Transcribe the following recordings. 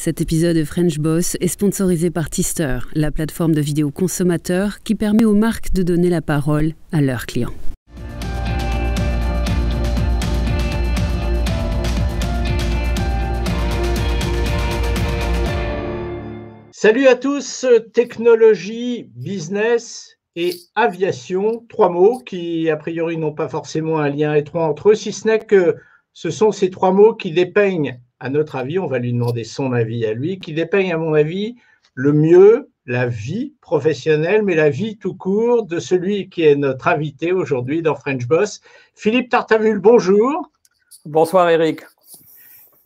Cet épisode de French Boss est sponsorisé par Tister, la plateforme de vidéos consommateurs qui permet aux marques de donner la parole à leurs clients. Salut à tous, technologie, business et aviation, trois mots qui a priori n'ont pas forcément un lien étroit entre eux, si ce n'est que ce sont ces trois mots qui dépeignent, à notre avis, on va lui demander son avis à lui, qui dépeignent à mon avis le mieux la vie professionnelle, mais la vie tout court de celui qui est notre invité aujourd'hui dans French Boss. Philippe Tartavul, bonjour. Bonsoir Eric.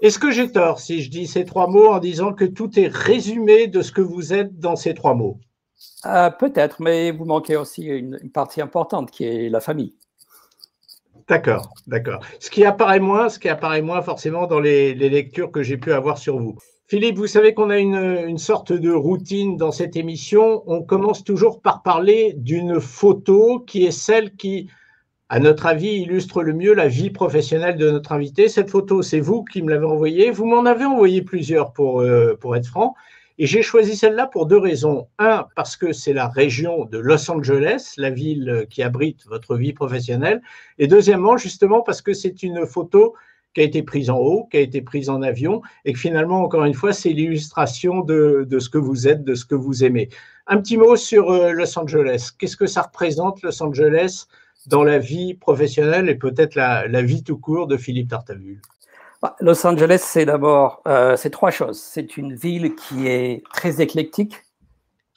Est-ce que j'ai tort si je dis ces trois mots en disant que tout est résumé de ce que vous êtes dans ces trois mots? Peut-être, mais vous manquez aussi une partie importante qui est la famille. D'accord, d'accord. Ce qui apparaît moins forcément dans les lectures que j'ai pu avoir sur vous. Philippe, vous savez qu'on a une sorte de routine dans cette émission. On commence toujours par parler d'une photo qui est celle qui, à notre avis, illustre le mieux la vie professionnelle de notre invité. Cette photo, c'est vous qui me l'avez envoyée. Vous m'en avez envoyé plusieurs pour être franc. Et j'ai choisi celle-là pour deux raisons. Un, parce que c'est la région de Los Angeles, la ville qui abrite votre vie professionnelle. Et deuxièmement, justement, parce que c'est une photo qui a été prise en haut, qui a été prise en avion, et que finalement, encore une fois, c'est l'illustration de ce que vous êtes, de ce que vous aimez. Un petit mot sur Los Angeles. Qu'est-ce que ça représente, Los Angeles, dans la vie professionnelle et peut-être la vie tout court de Philippe Tartavul? Los Angeles, c'est d'abord c'est trois choses. C'est une ville qui est très éclectique,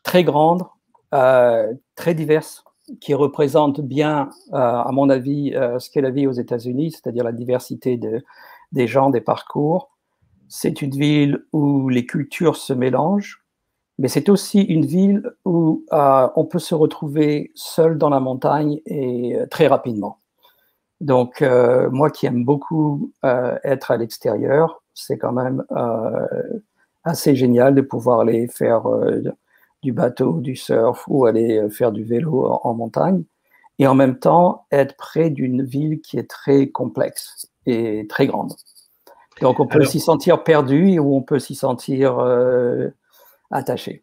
très grande, très diverse, qui représente bien, à mon avis, ce qu'est la vie aux États-Unis, c'est-à-dire la diversité des gens, des parcours. C'est une ville où les cultures se mélangent, mais c'est aussi une ville où on peut se retrouver seul dans la montagne et très rapidement. Donc, moi qui aime beaucoup être à l'extérieur, c'est quand même assez génial de pouvoir aller faire du bateau, du surf ou aller faire du vélo en montagne et en même temps être près d'une ville qui est très complexe et très grande. Donc, on peut s'y sentir perdu ou on peut s'y sentir attaché.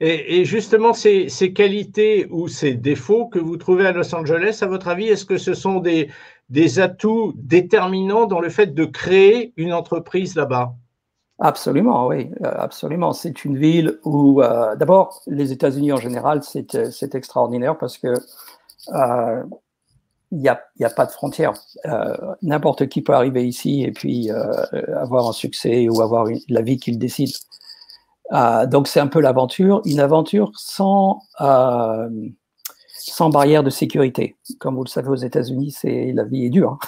Et justement, ces qualités ou ces défauts que vous trouvez à Los Angeles, à votre avis, est-ce que ce sont des atouts déterminants dans le fait de créer une entreprise là-bas? Absolument, oui, absolument. C'est une ville où, d'abord, les États-Unis en général, c'est extraordinaire parce que il n'y a pas de frontières. N'importe qui peut arriver ici et puis avoir un succès ou avoir la vie qu'il décide. Donc, c'est un peu l'aventure, une aventure sans barrière de sécurité. Comme vous le savez, aux États-Unis, la vie est dure.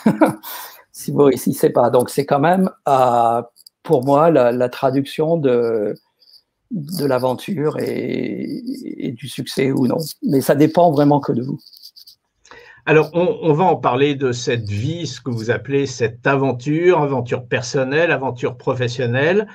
Si vous réussissez pas. Donc, c'est quand même, pour moi, la traduction de l'aventure et du succès ou non. Mais ça dépend vraiment que de vous. Alors, on va en parler de cette vie, ce que vous appelez cette aventure personnelle, aventure professionnelle.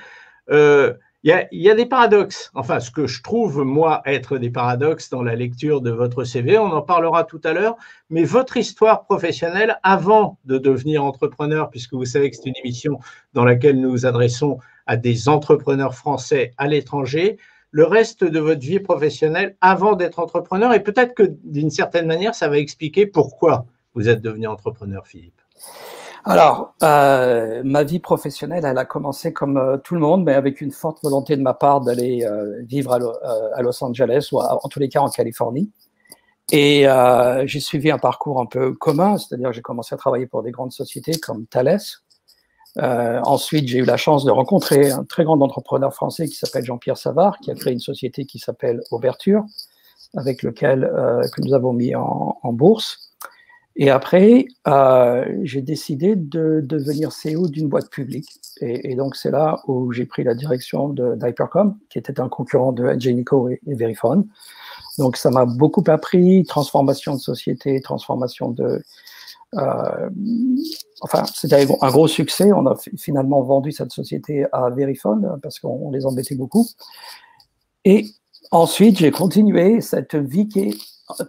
Il y a des paradoxes, enfin ce que je trouve moi être des paradoxes dans la lecture de votre CV, on en parlera tout à l'heure, mais votre histoire professionnelle avant de devenir entrepreneur, puisque vous savez que c'est une émission dans laquelle nous nous adressons à des entrepreneurs français à l'étranger, le reste de votre vie professionnelle avant d'être entrepreneur, et peut-être que d'une certaine manière ça va expliquer pourquoi vous êtes devenu entrepreneur, Philippe. Alors, ma vie professionnelle, elle a commencé comme tout le monde, mais avec une forte volonté de ma part d'aller vivre à Los Angeles ou en tous les cas en Californie. Et j'ai suivi un parcours un peu commun, c'est-à-dire que j'ai commencé à travailler pour des grandes sociétés comme Thales. Ensuite, j'ai eu la chance de rencontrer un très grand entrepreneur français qui s'appelle Jean-Pierre Savard, qui a créé une société qui s'appelle Ouverture, avec lequel que nous avons mis en bourse. Et après, j'ai décidé de devenir CEO d'une boîte publique. Et donc, c'est là où j'ai pris la direction d'Hypercom, qui était un concurrent de Ingenico et Verifone. Donc, ça m'a beaucoup appris, transformation de société, transformation de... enfin, c'était un gros succès. On a finalement vendu cette société à Verifone parce qu'on les embêtait beaucoup. Et ensuite, j'ai continué cette vie qui est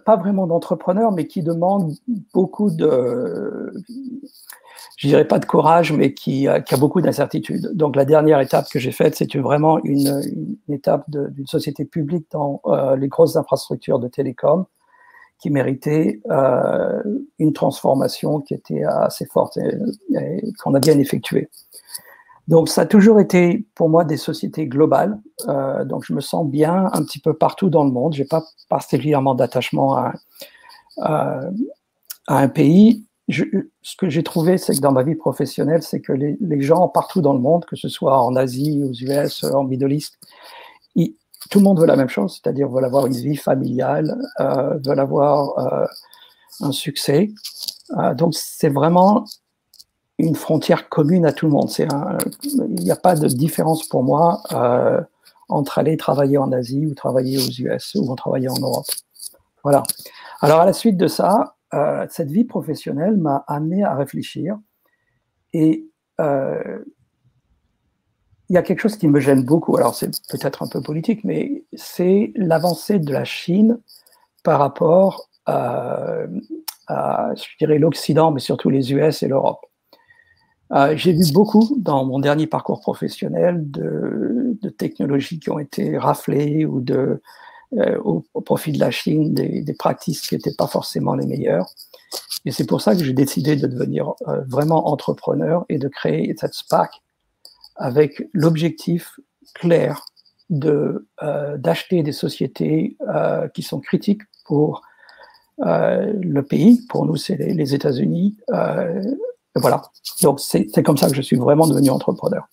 pas vraiment d'entrepreneur, mais qui demande beaucoup de, je dirais pas de courage, mais qui a beaucoup d'incertitudes. Donc la dernière étape que j'ai faite, c'est vraiment une étape d'une société publique dans les grosses infrastructures de télécom qui méritait une transformation qui était assez forte et qu'on a bien effectuée. Donc ça a toujours été pour moi des sociétés globales. Donc je me sens bien un petit peu partout dans le monde. J'ai pas particulièrement d'attachement à un pays. Ce que j'ai trouvé, c'est que dans ma vie professionnelle, c'est que les gens partout dans le monde, que ce soit en Asie, aux US, en Middle East, tout le monde veut la même chose, c'est-à-dire veulent avoir une vie familiale, veulent avoir un succès. Donc c'est vraiment une frontière commune à tout le monde. Il n'y a pas de différence pour moi entre aller travailler en Asie ou travailler aux US ou travailler en Europe. Voilà. Alors à la suite de ça, cette vie professionnelle m'a amené à réfléchir et il y a quelque chose qui me gêne beaucoup. Alors c'est peut-être un peu politique, mais c'est l'avancée de la Chine par rapport à je dirais, l'Occident, mais surtout les US et l'Europe. J'ai vu beaucoup dans mon dernier parcours professionnel de technologies qui ont été raflées ou au profit de la Chine, des pratiques qui n'étaient pas forcément les meilleures. Et c'est pour ça que j'ai décidé de devenir vraiment entrepreneur et de créer cette SPAC avec l'objectif clair d'acheter des sociétés qui sont critiques pour le pays. Pour nous, c'est les États-Unis. Voilà. Donc, c'est comme ça que je suis vraiment devenu entrepreneur.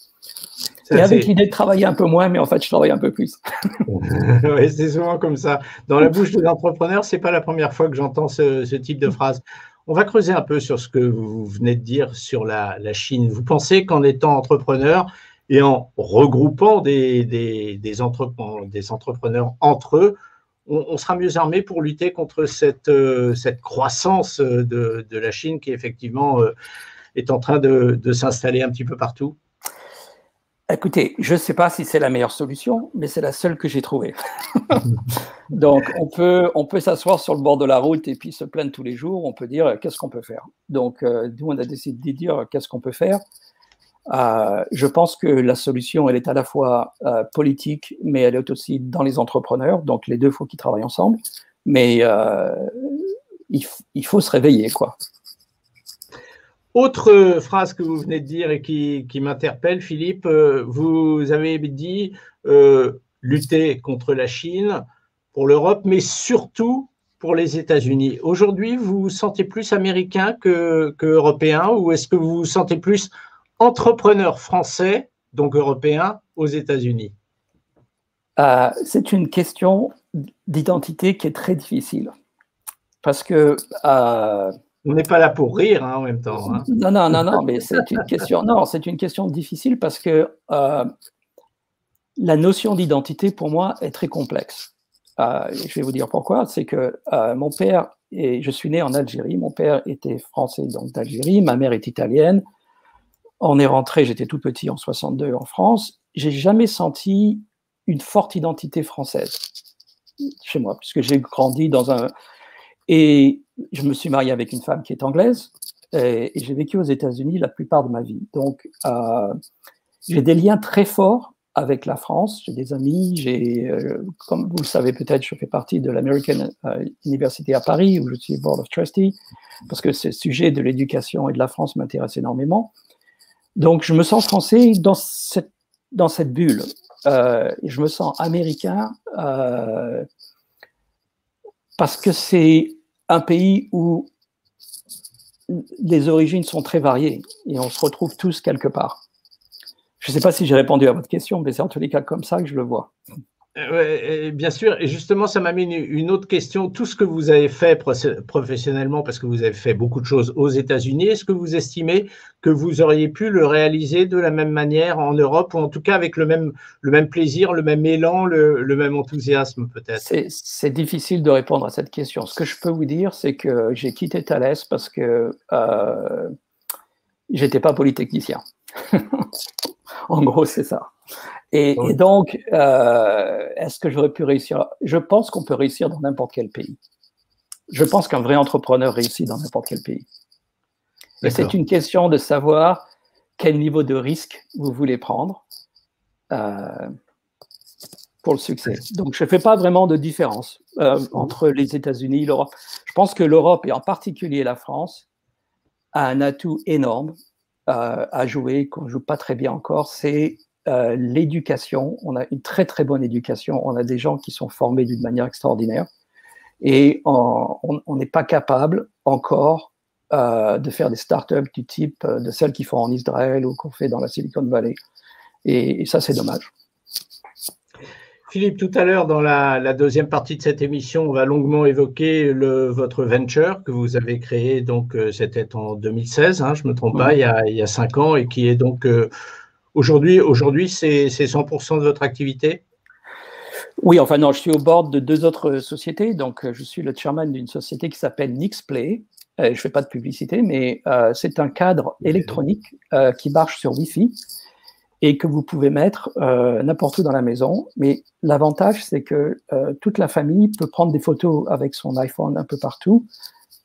Et avec l'idée de travailler un peu moins, mais en fait, je travaille un peu plus. Oui, c'est souvent comme ça. Dans la bouche des entrepreneurs, ce n'est pas la première fois que j'entends ce type de phrase. On va creuser un peu sur ce que vous venez de dire sur la Chine. Vous pensez qu'en étant entrepreneur et en regroupant des entrepreneurs entre eux, on sera mieux armé pour lutter contre cette croissance de la Chine qui, effectivement, est en train de s'installer un petit peu partout? Écoutez, je ne sais pas si c'est la meilleure solution, mais c'est la seule que j'ai trouvée. Donc, on peut s'asseoir sur le bord de la route et puis se plaindre tous les jours. On peut dire qu'est-ce qu'on peut faire. Donc, nous, on a décidé de dire qu'est-ce qu'on peut faire. Je pense que la solution, elle est à la fois politique, mais elle est aussi dans les entrepreneurs. Donc, les deux, il faut qu'ils travaillent ensemble. Mais il faut se réveiller, quoi. Autre phrase que vous venez de dire et qui m'interpelle, Philippe, vous avez dit lutter contre la Chine pour l'Europe, mais surtout pour les États-Unis. Aujourd'hui, vous vous sentez plus américain que européen, ou est-ce que vous vous sentez plus entrepreneur français, donc européen, aux États-Unis? C'est une question d'identité qui est très difficile. Parce que on n'est pas là pour rire, hein, en même temps. Hein. Non, mais c'est une question. Non, c'est une question difficile parce que la notion d'identité pour moi est très complexe. Je vais vous dire pourquoi. C'est que mon père je suis né en Algérie. Mon père était français, donc d'Algérie. Ma mère est italienne. On est rentré. J'étais tout petit en 62 en France. J'ai jamais senti une forte identité française chez moi, puisque j'ai grandi dans un. Et je me suis marié avec une femme qui est anglaise et j'ai vécu aux États-Unis la plupart de ma vie. Donc, j'ai des liens très forts avec la France. J'ai des amis. Comme vous le savez peut-être, je fais partie de l'American University à Paris, où je suis Board of Trustee, parce que ce sujet de l'éducation et de la France m'intéresse énormément. Donc, je me sens français dans cette bulle. Je me sens américain parce que c'est un pays où les origines sont très variées et on se retrouve tous quelque part. Je ne sais pas si j'ai répondu à votre question, mais c'est en tous les cas comme ça que je le vois. Bien sûr, et justement, ça m'amène une autre question. Tout ce que vous avez fait professionnellement, parce que vous avez fait beaucoup de choses aux États-Unis, est-ce que vous estimez que vous auriez pu le réaliser de la même manière en Europe, ou en tout cas avec le même plaisir, le même élan, le même enthousiasme peut-être? C'est difficile de répondre à cette question. Ce que je peux vous dire, c'est que j'ai quitté Thales parce que j'étais pas polytechnicien. En gros, c'est ça. Et donc, est-ce que j'aurais pu réussir? Je pense qu'on peut réussir dans n'importe quel pays. Je pense qu'un vrai entrepreneur réussit dans n'importe quel pays. Et c'est une question de savoir quel niveau de risque vous voulez prendre pour le succès. Donc, je ne fais pas vraiment de différence entre les États-Unis et l'Europe. Je pense que l'Europe, et en particulier la France, a un atout énorme à jouer, qu'on ne joue pas très bien encore, c'est l'éducation. On a une très, très bonne éducation. On a des gens qui sont formés d'une manière extraordinaire. Et on n'est pas capable encore de faire des startups du type de celles qu'ils font en Israël ou qu'on fait dans la Silicon Valley. Et ça, c'est dommage. Philippe, tout à l'heure, dans la deuxième partie de cette émission, on va longuement évoquer votre venture que vous avez créé, donc c'était en 2016, hein, je ne me trompe pas, il y a 5 ans, et qui est donc aujourd'hui c'est 100% de votre activité? Oui, enfin non, je suis au board de 2 autres sociétés. Donc, je suis le chairman d'une société qui s'appelle Nixplay. Je ne fais pas de publicité, mais c'est un cadre électronique qui marche sur Wi-Fi et que vous pouvez mettre n'importe où dans la maison. Mais l'avantage, c'est que toute la famille peut prendre des photos avec son iPhone un peu partout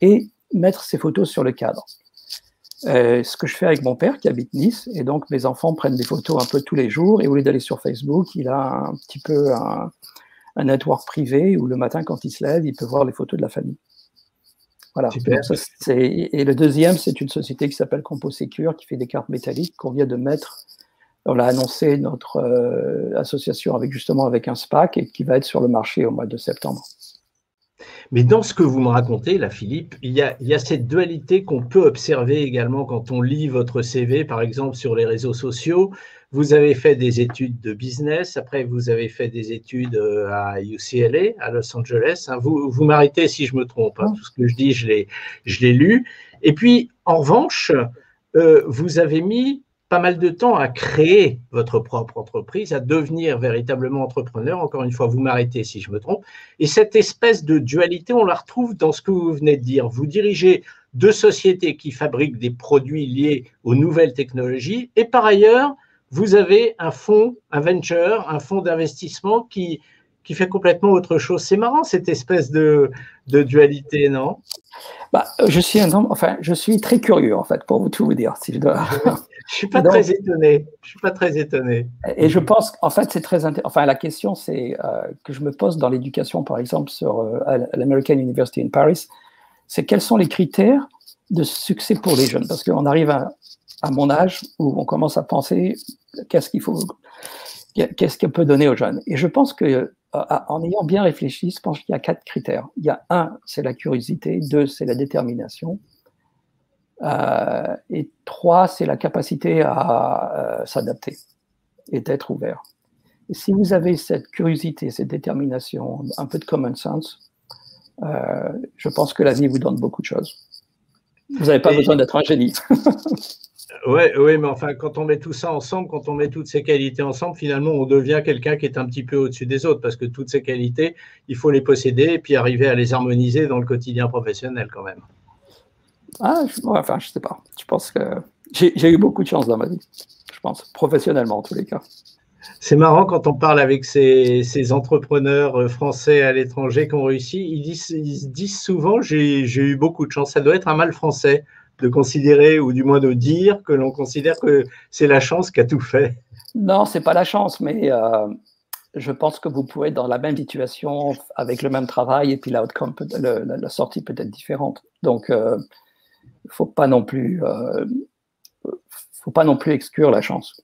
et mettre ses photos sur le cadre. Ce que je fais avec mon père qui habite Nice, et donc mes enfants prennent des photos un peu tous les jours, et au lieu d'aller sur Facebook, il a un petit peu un network privé où le matin quand il se lève, il peut voir les photos de la famille. Voilà. Donc ça, et le deuxième, c'est une société qui s'appelle CompoSecure, qui fait des cartes métalliques qu'on vient de mettre. On a annoncé notre association justement avec un SPAC et qui va être sur le marché au mois de septembre. Mais dans ce que vous me racontez, là, Philippe, il y a cette dualité qu'on peut observer également quand on lit votre CV, par exemple, sur les réseaux sociaux. Vous avez fait des études de business, après vous avez fait des études à UCLA, à Los Angeles. Vous m'arrêtez si je me trompe, hein. Tout ce que je dis, je l'ai lu. Et puis, en revanche, vous avez mis pas mal de temps à créer votre propre entreprise, à devenir véritablement entrepreneur. Encore une fois, vous m'arrêtez si je me trompe. Et cette espèce de dualité, on la retrouve dans ce que vous venez de dire. Vous dirigez 2 sociétés qui fabriquent des produits liés aux nouvelles technologies et par ailleurs, vous avez un fonds, un venture, un fonds d'investissement qui fait complètement autre chose. C'est marrant cette espèce de dualité, non? Bah, je suis très curieux en fait, pour tout vous dire. Si je dois. Je suis pas très étonné. Je suis pas très étonné. Et je pense qu'en fait c'est très intéressant. Enfin, la question c'est que je me pose dans l'éducation, par exemple, à l'American University in Paris, c'est quels sont les critères de succès pour les jeunes, parce qu'on arrive à mon âge où on commence à penser qu'est-ce qu'on peut donner aux jeunes. Et je pense que en ayant bien réfléchi, je pense qu'il y a 4 critères. Il y a 1, c'est la curiosité, 2, c'est la détermination, et 3, c'est la capacité à s'adapter et d'être ouvert. Et si vous avez cette curiosité, cette détermination, un peu de common sense, je pense que la vie vous donne beaucoup de choses. Vous n'avez pas besoin d'être un génie. Oui, mais enfin, quand on met tout ça ensemble, quand on met toutes ces qualités ensemble, finalement, on devient quelqu'un qui est un petit peu au-dessus des autres, parce que toutes ces qualités, il faut les posséder et puis arriver à les harmoniser dans le quotidien professionnel quand même. Je sais pas. Je pense que j'ai eu beaucoup de chance dans ma vie, je pense, professionnellement en tous les cas. C'est marrant quand on parle avec ces entrepreneurs français à l'étranger qui ont réussi, ils se disent souvent j'ai eu beaucoup de chance. Ça doit être un mal français de considérer, ou du moins de dire que l'on considère que c'est la chance qui a tout fait. Non, c'est pas la chance, mais je pense que vous pouvez être dans la même situation avec le même travail et puis l'outcome, la sortie peut être différente. Donc, il faut pas non plus exclure la chance.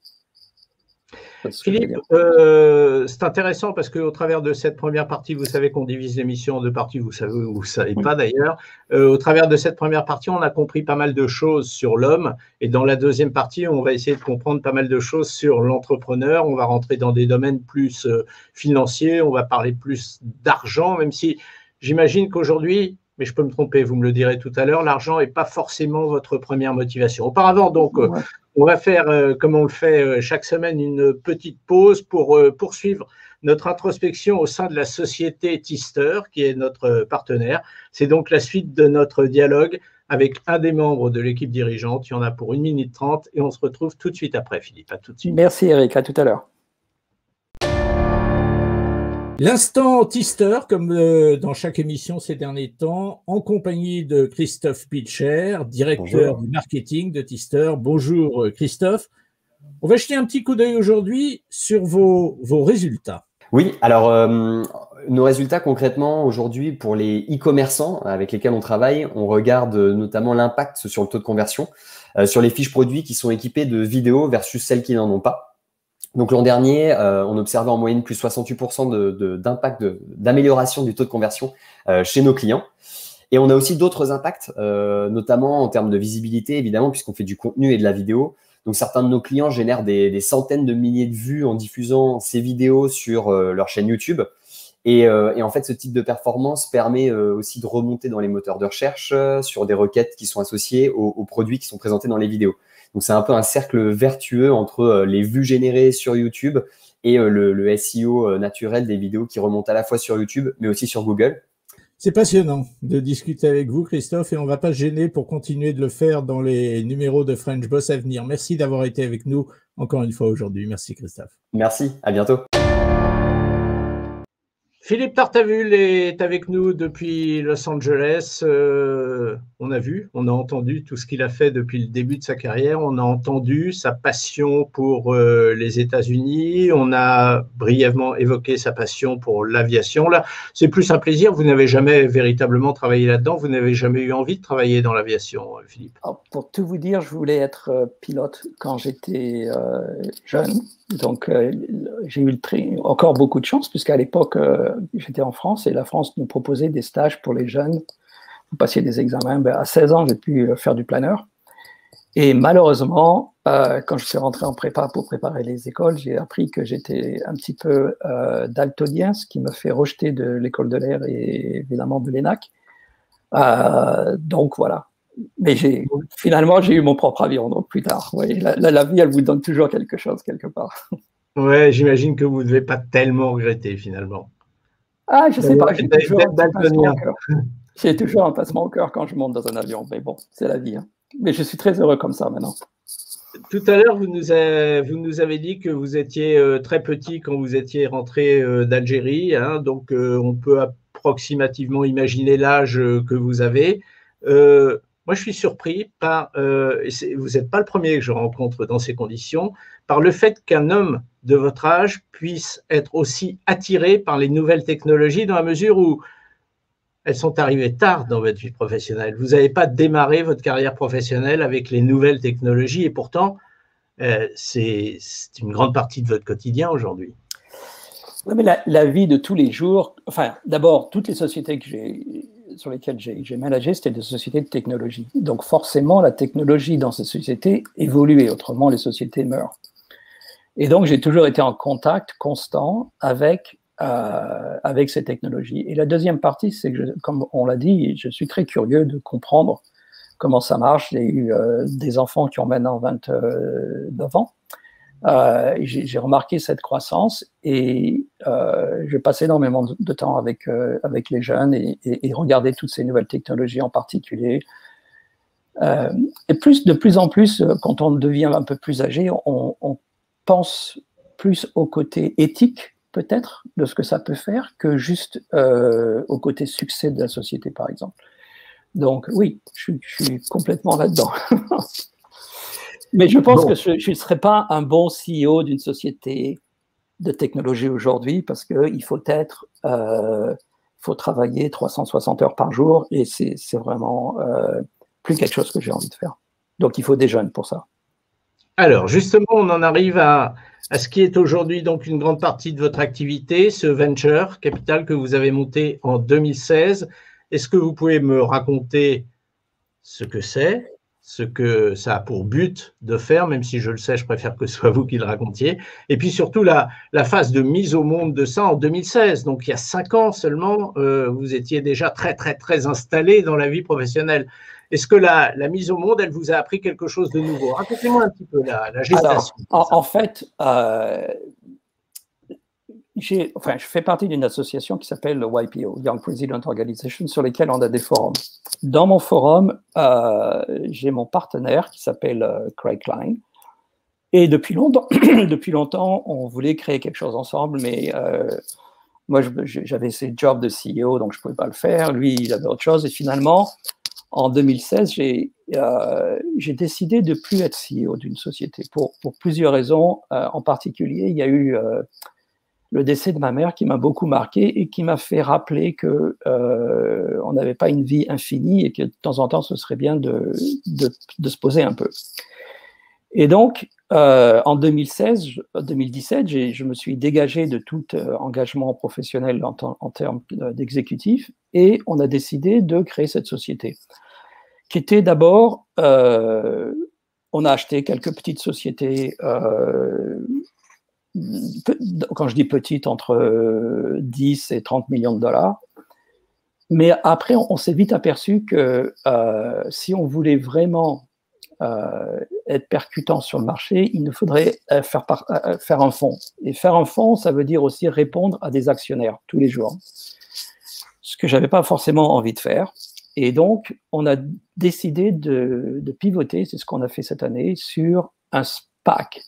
Philippe, c'est intéressant parce qu'au travers de cette première partie, vous savez qu'on divise l'émission en 2 parties, vous savez ou vous ne savez pas d'ailleurs. Au travers de cette première partie, on a compris pas mal de choses sur l'homme, et dans la deuxième partie, on va essayer de comprendre pas mal de choses sur l'entrepreneur. On va rentrer dans des domaines plus financiers, on va parler plus d'argent, même si j'imagine qu'aujourd'hui, mais je peux me tromper, vous me le direz tout à l'heure, l'argent n'est pas forcément votre première motivation. Auparavant, donc, on va faire, comme on le fait chaque semaine, une petite pause pour poursuivre notre introspection au sein de la société Tister, qui est notre partenaire. C'est donc la suite de notre dialogue avec un des membres de l'équipe dirigeante. Il y en a pour 1 minute 30 et on se retrouve tout de suite après, Philippe. À tout de suite. Merci Eric, à tout à l'heure. L'instant Tister, comme dans chaque émission ces derniers temps, en compagnie de Christophe Pitcher, directeur Bonjour. du marketing de Tister. Bonjour Christophe. On va jeter un petit coup d'œil aujourd'hui sur vos résultats. Oui, alors nos résultats concrètement aujourd'hui pour les e-commerçants avec lesquels on travaille, on regarde notamment l'impact sur le taux de conversion, sur les fiches produits qui sont équipées de vidéos versus celles qui n'en ont pas. Donc l'an dernier, on observait en moyenne plus 68% d'impact d'amélioration du taux de conversion chez nos clients. Et on a aussi d'autres impacts, notamment en termes de visibilité, évidemment, puisqu'on fait du contenu et de la vidéo. Donc certains de nos clients génèrent des centaines de milliers de vues en diffusant ces vidéos sur leur chaîne YouTube. Et en fait, ce type de performance permet aussi de remonter dans les moteurs de recherche sur des requêtes qui sont associées aux produits qui sont présentés dans les vidéos. Donc, c'est un peu un cercle vertueux entre les vues générées sur YouTube et le SEO naturel des vidéos qui remontent à la fois sur YouTube, mais aussi sur Google. C'est passionnant de discuter avec vous, Christophe, et on ne va pas se gêner pour continuer de le faire dans les numéros de French Boss à venir. Merci d'avoir été avec nous encore une fois aujourd'hui. Merci, Christophe. Merci, à bientôt. Philippe Tartavul est avec nous depuis Los Angeles. On a vu, on a entendu tout ce qu'il a fait depuis le début de sa carrière. On a entendu sa passion pour les États-Unis. On a brièvement évoqué sa passion pour l'aviation. Là, c'est plus un plaisir. Vous n'avez jamais véritablement travaillé là-dedans. Vous n'avez jamais eu envie de travailler dans l'aviation, Philippe? Alors, pour tout vous dire, je voulais être pilote quand j'étais jeune. Donc, j'ai eu encore beaucoup de chance, puisqu'à l'époque, j'étais en France et la France nous proposait des stages pour les jeunes. Vous passiez des examens. À 16 ans, j'ai pu faire du planeur. Et malheureusement, quand je suis rentré en prépa pour préparer les écoles, j'ai appris que j'étais un petit peu daltonien, ce qui me fait rejeter de l'école de l'air et évidemment de l'ENAC. Donc, voilà. Mais finalement, j'ai eu mon propre avion, donc plus tard. Oui, la vie, elle vous donne toujours quelque chose, quelque part. Ouais, j'imagine que vous ne devez pas tellement regretter, finalement. Ah, je ne sais pas, j'ai toujours un passement au cœur. J'ai toujours un passement au cœur quand je monte dans un avion, mais bon, c'est la vie. Hein. Mais je suis très heureux comme ça, maintenant. Tout à l'heure, vous nous avez dit que vous étiez très petit quand vous étiez rentré d'Algérie, hein, donc on peut approximativement imaginer l'âge que vous avez. Moi, je suis surpris par, vous n'êtes pas le premier que je rencontre dans ces conditions, par le fait qu'un homme de votre âge puisse être aussi attiré par les nouvelles technologies dans la mesure où elles sont arrivées tard dans votre vie professionnelle. Vous n'avez pas démarré votre carrière professionnelle avec les nouvelles technologies et pourtant, c'est une grande partie de votre quotidien aujourd'hui. Oui, mais la vie de tous les jours, enfin, d'abord, toutes les sociétés sur lesquelles j'ai managé, c'était des sociétés de technologie. Donc, forcément, la technologie dans ces sociétés évoluait, autrement, les sociétés meurent. Et donc, j'ai toujours été en contact constant avec ces technologies. Et la deuxième partie, c'est que, comme on l'a dit, je suis très curieux de comprendre comment ça marche. J'ai eu des enfants qui ont maintenant 29 ans. J'ai remarqué cette croissance et je passe énormément de temps avec les jeunes et regarder toutes ces nouvelles technologies en particulier. Et de plus en plus, quand on devient un peu plus âgé, on pense plus au côté éthique, peut-être, de ce que ça peut faire, que juste au côté succès de la société, par exemple. Donc oui, je suis complètement là-dedans. Mais je pense que je ne serais pas un bon CEO d'une société de technologie aujourd'hui parce qu'il faut travailler 360 heures par jour et c'est vraiment plus quelque chose que j'ai envie de faire. Donc, il faut des jeunes pour ça. Alors, justement, on en arrive à ce qui est aujourd'hui donc une grande partie de votre activité, ce venture capital que vous avez monté en 2016. Est-ce que vous pouvez me raconter ce que c'est, ce que ça a pour but de faire, même si je le sais, je préfère que ce soit vous qui le racontiez, et puis surtout la phase de mise au monde de ça en 2016, donc il y a 5 ans seulement, vous étiez déjà très, très, très installé dans la vie professionnelle. Est-ce que la mise au monde, elle vous a appris quelque chose de nouveau? Racontez-moi un petit peu la gestation. Alors, en fait, je fais partie d'une association qui s'appelle le YPO, Young President Organization, sur lesquelles on a des forums. Dans mon forum, j'ai mon partenaire qui s'appelle Craig Klein. Et depuis longtemps, on voulait créer quelque chose ensemble, mais Moi, j'avais ces jobs de CEO, donc je ne pouvais pas le faire. Lui, il avait autre chose. Et finalement, en 2016, j'ai décidé de ne plus être CEO d'une société pour plusieurs raisons. En particulier, il y a eu le décès de ma mère qui m'a beaucoup marqué et qui m'a fait rappeler que on n'avait pas une vie infinie et que de temps en temps, ce serait bien de se poser un peu. Et donc, en 2017, je me suis dégagé de tout engagement professionnel en termes d'exécutif et on a décidé de créer cette société qui était d'abord, on a acheté quelques petites sociétés, quand je dis petites, entre 10 et 30 millions de dollars. Mais après, on s'est vite aperçu que si on voulait vraiment être percutant sur le marché, il nous faudrait faire un fonds. Et faire un fonds, ça veut dire aussi répondre à des actionnaires tous les jours. Ce que je n'avais pas forcément envie de faire. Et donc, on a décidé de pivoter, c'est ce qu'on a fait cette année, sur un SPAC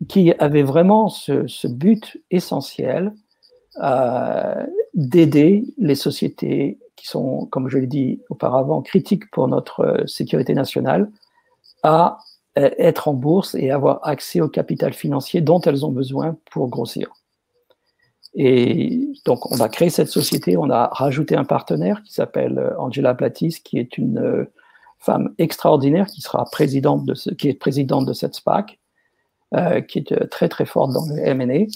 qui avait vraiment ce but essentiel d'aider les sociétés qui sont, comme je l'ai dit auparavant, critiques pour notre sécurité nationale à être en bourse et avoir accès au capital financier dont elles ont besoin pour grossir. Et donc, on a créé cette société, on a rajouté un partenaire qui s'appelle Angela Plattis, qui est une femme extraordinaire qui sera présidente qui est présidente de cette SPAC, qui est très très forte dans le M&A.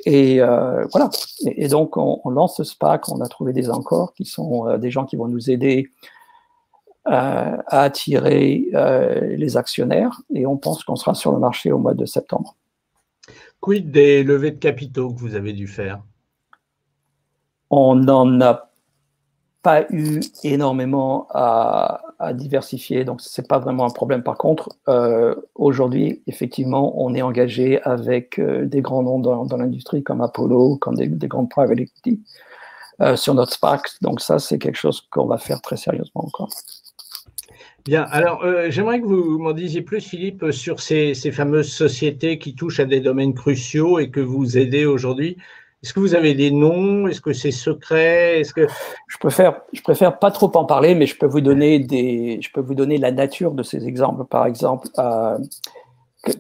Et voilà. Et donc, on lance ce SPAC, on a trouvé des encore qui sont des gens qui vont nous aider à attirer les actionnaires et on pense qu'on sera sur le marché au mois de septembre. Quid des levées de capitaux que vous avez dû faire? On n'en a pas eu énormément à diversifier, donc ce n'est pas vraiment un problème. Par contre, aujourd'hui, effectivement, on est engagé avec des grands noms dans l'industrie comme Apollo, comme des grandes private equity sur notre SPAC. Donc ça, c'est quelque chose qu'on va faire très sérieusement encore. Bien, alors j'aimerais que vous m'en disiez plus, Philippe, sur ces fameuses sociétés qui touchent à des domaines cruciaux et que vous aidez aujourd'hui. Est-ce que vous avez des noms? Est-ce que c'est secret? Est-ce que je préfère pas trop en parler, mais je peux vous donner la nature de ces exemples. Par exemple,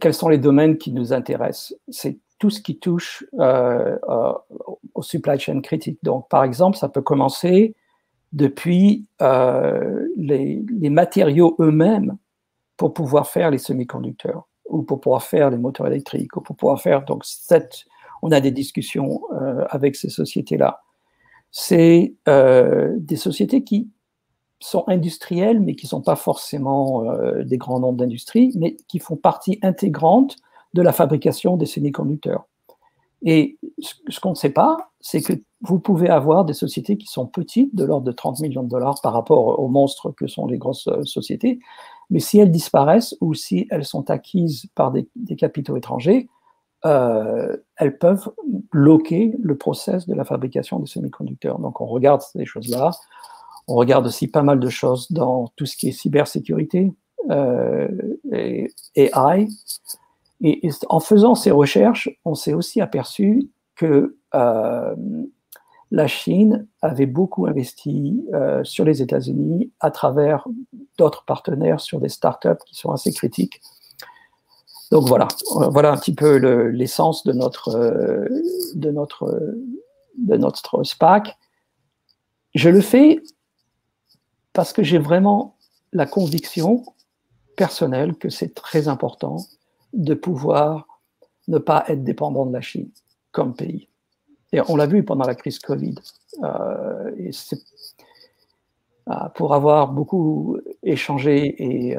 quels sont les domaines qui nous intéressent? C'est tout ce qui touche au supply chain critique. Donc, par exemple, ça peut commencer depuis les matériaux eux-mêmes pour pouvoir faire les semi-conducteurs ou pour pouvoir faire les moteurs électriques ou pour pouvoir faire donc on a des discussions avec ces sociétés-là. C'est des sociétés qui sont industrielles, mais qui ne sont pas forcément des grands noms d'industrie, mais qui font partie intégrante de la fabrication des semi-conducteurs. Et ce qu'on ne sait pas, c'est que vous pouvez avoir des sociétés qui sont petites, de l'ordre de 30 millions de dollars par rapport aux monstres que sont les grosses sociétés, mais si elles disparaissent ou si elles sont acquises par des capitaux étrangers, elles peuvent bloquer le process de la fabrication des semi-conducteurs. Donc, on regarde ces choses-là. On regarde aussi pas mal de choses dans tout ce qui est cybersécurité et AI. Et en faisant ces recherches, on s'est aussi aperçu que la Chine avait beaucoup investi sur les États-Unis à travers d'autres partenaires sur des startups qui sont assez critiques. Donc voilà un petit peu l'essence de notre SPAC. Je le fais parce que j'ai vraiment la conviction personnelle que c'est très important de pouvoir ne pas être dépendant de la Chine comme pays. Et on l'a vu pendant la crise Covid. Pour avoir beaucoup échangé et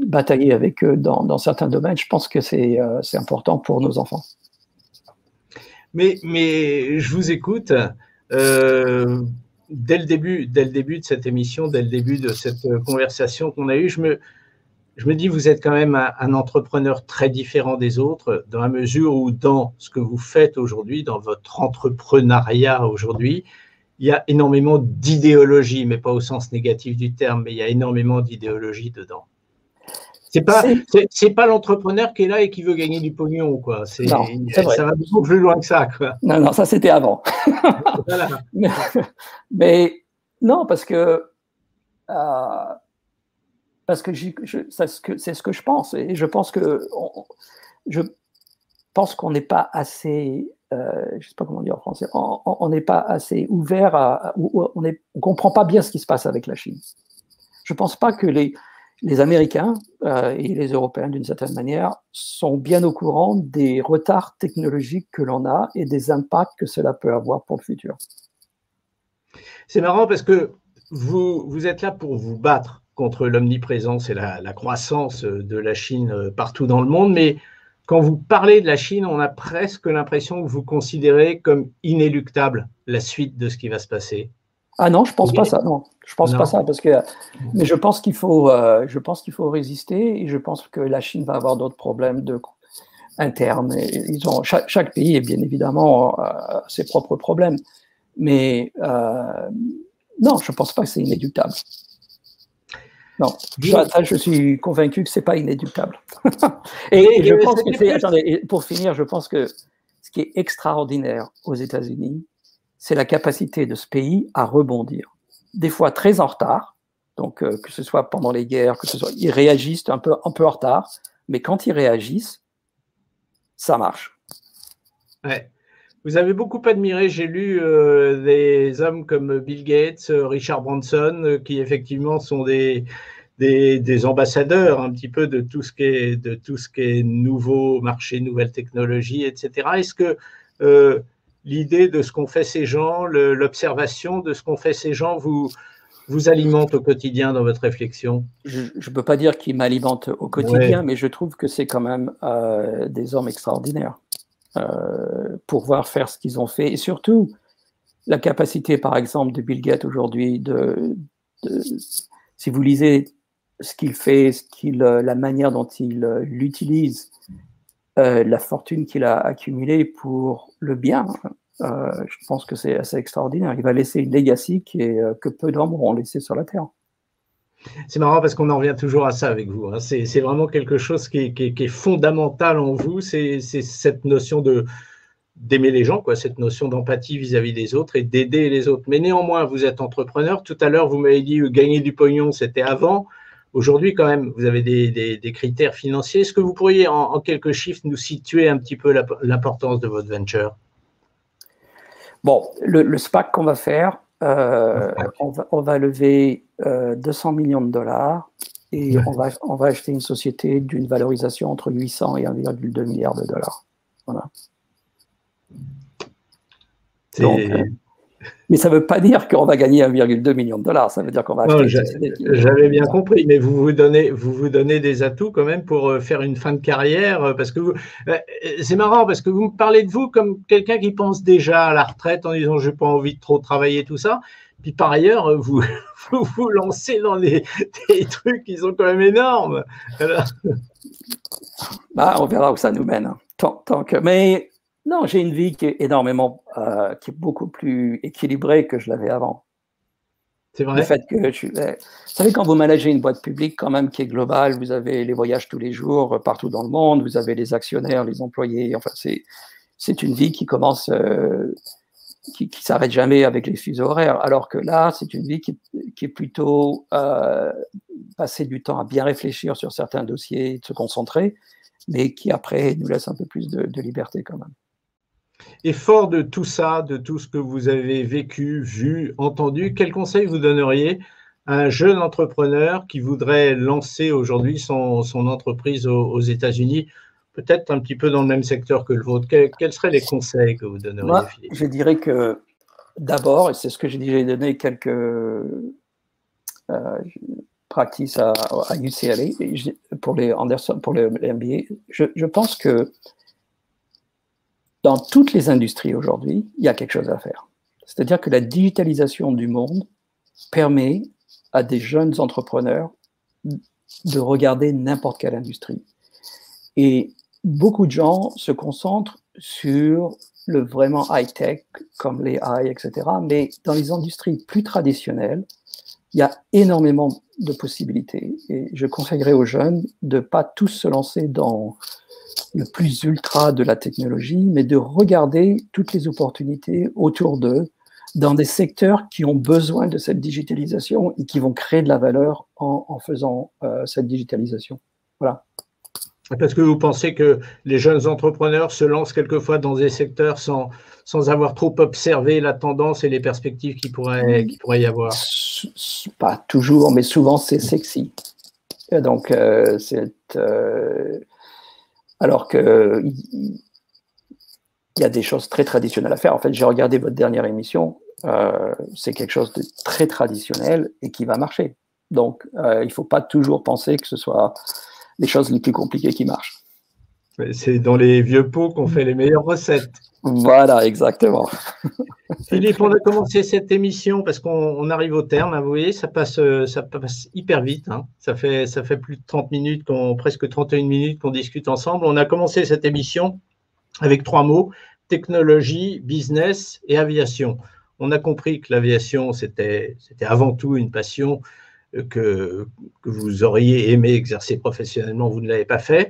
bataillé avec eux dans certains domaines, je pense que c'est important pour nos enfants. Mais je vous écoute. Dès le début de cette émission, dès le début de cette conversation qu'on a eue, je me dis, vous êtes quand même un entrepreneur très différent des autres, dans la mesure où dans ce que vous faites aujourd'hui, dans votre entrepreneuriat aujourd'hui, il y a énormément d'idéologie, mais pas au sens négatif du terme, mais il y a énormément d'idéologie dedans. C'est pas l'entrepreneur qui est là et qui veut gagner du pognon, quoi. Non, c'est vrai. Ça va beaucoup plus loin que ça, quoi. Non, ça c'était avant. Voilà. mais non, parce que c'est ce que je pense. Et je pense qu'on n'est pas assez, je ne sais pas comment dire en français, on n'est pas assez ouvert on ne comprend pas bien ce qui se passe avec la Chine. Je ne pense pas que les Américains et les Européens, d'une certaine manière, sont bien au courant des retards technologiques que l'on a et des impacts que cela peut avoir pour le futur. C'est marrant parce que vous êtes là pour vous battre contre l'omniprésence et la croissance de la Chine partout dans le monde, mais quand vous parlez de la Chine, on a presque l'impression que vous considérez comme inéluctable la suite de ce qui va se passer. Ah non, je pense pas ça. Non, je pense pas ça mais je pense qu'il faut résister et je pense que la Chine va avoir d'autres problèmes internes. Et chaque pays est bien évidemment ses propres problèmes, mais non, je pense pas que c'est inéluctable. Non, je suis convaincu que c'est pas inéluctable. et je pense que attendez, pour finir, je pense que ce qui est extraordinaire aux États-Unis, c'est la capacité de ce pays à rebondir. Des fois très en retard, donc que ce soit pendant les guerres, ils réagissent un peu en retard, mais quand ils réagissent, ça marche. Ouais. Vous avez beaucoup admiré, j'ai lu des hommes comme Bill Gates, Richard Branson, qui effectivement sont des ambassadeurs un petit peu de tout ce qui est nouveau marché, nouvelles technologies, etc. Est-ce que l'idée de ce qu'ont fait ces gens, l'observation de ce qu'ont fait ces gens vous alimente au quotidien dans votre réflexion? Je ne peux pas dire qu'ils m'alimentent au quotidien, mais je trouve que c'est quand même des hommes extraordinaires. Pouvoir faire ce qu'ils ont fait et surtout la capacité par exemple de Bill Gates aujourd'hui si vous lisez ce qu'il fait, la manière dont il l'utilise, la fortune qu'il a accumulée pour le bien, je pense que c'est assez extraordinaire. Il va laisser une legacy que peu d'hommes auront laissé sur la Terre. C'est marrant parce qu'on en revient toujours à ça avec vous, hein. C'est vraiment quelque chose qui est fondamental en vous, c'est cette notion d'aimer les gens, quoi, cette notion d'empathie vis-à-vis des autres et d'aider les autres. Mais néanmoins, vous êtes entrepreneur. Tout à l'heure, vous m'avez dit gagner du pognon, c'était avant. Aujourd'hui, quand même, vous avez des critères financiers. Est-ce que vous pourriez, en quelques chiffres, nous situer un petit peu l'importance de votre venture? Bon, le SPAC qu'on va faire, on va lever 200 millions de dollars et on va acheter une société d'une valorisation entre 800 et 1,2 milliard de dollars. Voilà. Donc, mais ça ne veut pas dire qu'on va gagner 1,2 million de dollars, ça veut dire qu'on va acheter une société. J'avais bien compris, mais vous vous donnez des atouts quand même pour faire une fin de carrière, parce que c'est marrant, parce que vous me parlez de vous comme quelqu'un qui pense déjà à la retraite en disant je n'ai pas envie de trop travailler, tout ça. Puis par ailleurs, vous vous lancez dans des trucs qui sont quand même énormes. Bah, on verra où ça nous mène. Mais non, j'ai une vie qui est qui est beaucoup plus équilibrée que je l'avais avant. C'est vrai. Le fait que vous savez, quand vous managez une boîte publique quand même qui est globale, vous avez les voyages tous les jours partout dans le monde, vous avez les actionnaires, les employés. Enfin, c'est une vie qui commence, qui s'arrête jamais avec les fuseaux horaires. Alors que là, c'est une vie qui est plutôt passer du temps à bien réfléchir sur certains dossiers, de se concentrer, mais qui après nous laisse un peu plus de liberté quand même. Et fort de tout ça, de tout ce que vous avez vécu, vu, entendu, quel conseil vous donneriez à un jeune entrepreneur qui voudrait lancer aujourd'hui son entreprise aux États-Unis, peut-être un petit peu dans le même secteur que le vôtre? Quels seraient les conseils que vous donneriez, Moi, Philippe? je dirais que d'abord, et c'est ce que j'ai déjà donné quelques practices à UCLA pour les Anderson, pour le MBA, je pense que dans toutes les industries aujourd'hui, il y a quelque chose à faire. C'est-à-dire que la digitalisation du monde permet à des jeunes entrepreneurs de regarder n'importe quelle industrie. Et beaucoup de gens se concentrent sur le vraiment high-tech, comme les AI, etc. Mais dans les industries plus traditionnelles, Il y a énormément de possibilités et je conseillerais aux jeunes de ne pas tous se lancer dans le plus ultra de la technologie, mais de regarder toutes les opportunités autour d'eux dans des secteurs qui ont besoin de cette digitalisation et qui vont créer de la valeur en faisant cette digitalisation. Voilà. Parce que vous pensez que les jeunes entrepreneurs se lancent quelquefois dans des secteurs sans avoir trop observé la tendance et les perspectives qu'il pourrait y avoir? Pas toujours, mais souvent c'est sexy. Donc, alors qu'il y a des choses très traditionnelles à faire. En fait, j'ai regardé votre dernière émission, c'est quelque chose de très traditionnel et qui va marcher. Donc, il ne faut pas toujours penser que ce soit les choses les plus compliquées qui marchent. C'est dans les vieux pots qu'on fait les meilleures recettes. Voilà, exactement. Philippe, on a commencé cette émission parce qu'on arrive au terme. Hein, vous voyez, ça passe hyper vite. Hein. Ça fait plus de 30 minutes, presque 31 minutes qu'on discute ensemble. On a commencé cette émission avec 3 mots, technologie, business et aviation. On a compris que l'aviation, c'était avant tout une passion que vous auriez aimé exercer professionnellement, vous ne l'avez pas fait.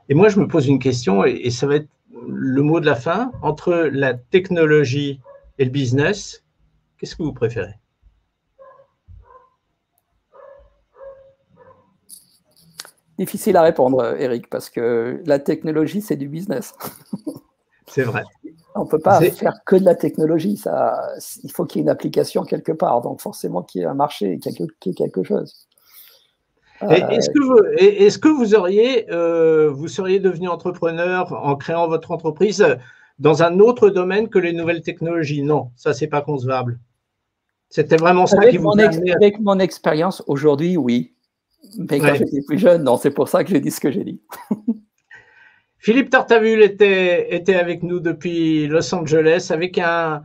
Et moi, je me pose une question, et ça va être le mot de la fin. Entre la technologie et le business, qu'est-ce que vous préférez? Difficile à répondre, Eric, parce que la technologie, c'est du business. C'est vrai. On ne peut pas faire que de la technologie. Il faut qu'il y ait une application quelque part. Donc, forcément, qu'il y ait un marché, qu'il y ait quelque chose. Est-ce que vous seriez devenu entrepreneur en créant votre entreprise dans un autre domaine que les nouvelles technologies? Non, ça, c'est pas concevable. C'était vraiment ça qui vous a amené. Avec mon expérience aujourd'hui, oui. Mais quand j'étais plus jeune, non, c'est pour ça que j'ai dit ce que j'ai dit. Philippe Tartavul était avec nous depuis Los Angeles avec un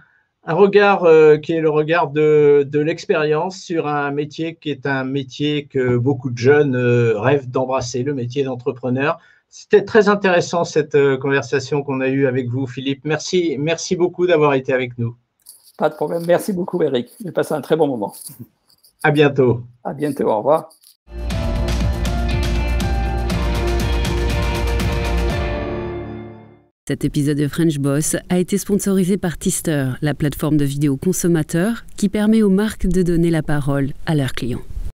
regard qui est le regard de l'expérience sur un métier qui est un métier que beaucoup de jeunes rêvent d'embrasser, le métier d'entrepreneur. C'était très intéressant cette conversation qu'on a eue avec vous, Philippe. Merci beaucoup d'avoir été avec nous. Pas de problème. Merci beaucoup, Eric. J'ai passé un très bon moment. À bientôt. À bientôt. Au revoir. Cet épisode de French Boss a été sponsorisé par Tister, la plateforme de vidéo consommateur qui permet aux marques de donner la parole à leurs clients.